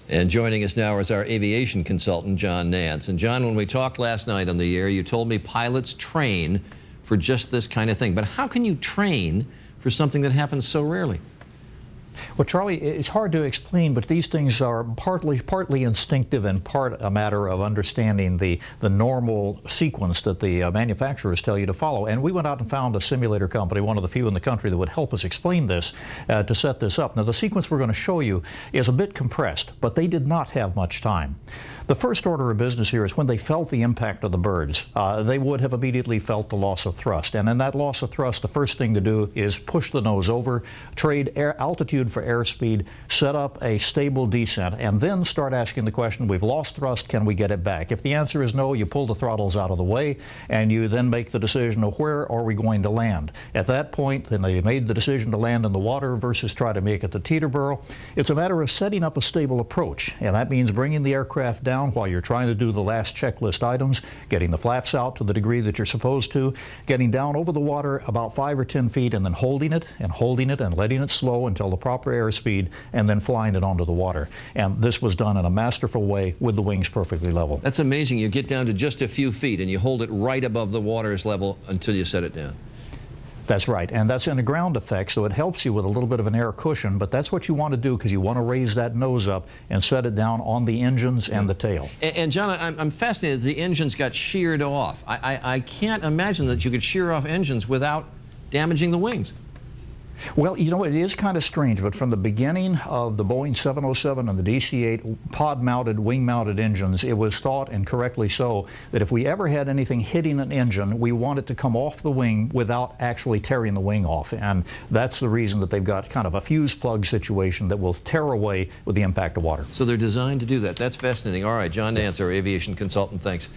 And joining us now is our aviation consultant, John Nance. And John, when we talked last night on the air, you told me pilots train for just this kind of thing. But how can you train for something that happens so rarely? Well, Charlie, it's hard to explain, but these things are partly instinctive and part a matter of understanding the normal sequence that the manufacturers tell you to follow. And we went out and found a simulator company, one of the few in the country that would help us explain this, to set this up. Now, the sequence we're going to show you is a bit compressed, but they did not have much time. The first order of business here is when they felt the impact of the birds, they would have immediately felt the loss of thrust. And in that loss of thrust, the first thing to do is push the nose over, trade altitude for airspeed, set up a stable descent, and then start asking the question, we've lost thrust, can we get it back? If the answer is no, you pull the throttles out of the way, and you then make the decision of where are we going to land. At that point, then they made the decision to land in the water versus try to make it to Teterboro. It's a matter of setting up a stable approach, and that means bringing the aircraft down while you're trying to do the last checklist items, getting the flaps out to the degree that you're supposed to, getting down over the water about 5 or 10 feet, and then holding it and letting it slow until the proper airspeed, and then flying it onto the water. And this was done in a masterful way with the wings perfectly level. That's amazing. You get down to just a few feet and you hold it right above the water's level until you set it down. That's right, and that's in a ground effect, so it helps you with a little bit of an air cushion, but that's what you want to do because you want to raise that nose up and set it down on the engines and the tail. And John, I'm fascinated the engines got sheared off. I can't imagine that you could shear off engines without damaging the wings. Well, you know, it is kind of strange, but from the beginning of the Boeing 707 and the DC-8 pod-mounted, wing-mounted engines, it was thought, and correctly so, that if we ever had anything hitting an engine, we want it to come off the wing without actually tearing the wing off. And that's the reason that they've got kind of a fuse plug situation that will tear away with the impact of water. So they're designed to do that. That's fascinating. All right, John Nance, our aviation consultant, thanks.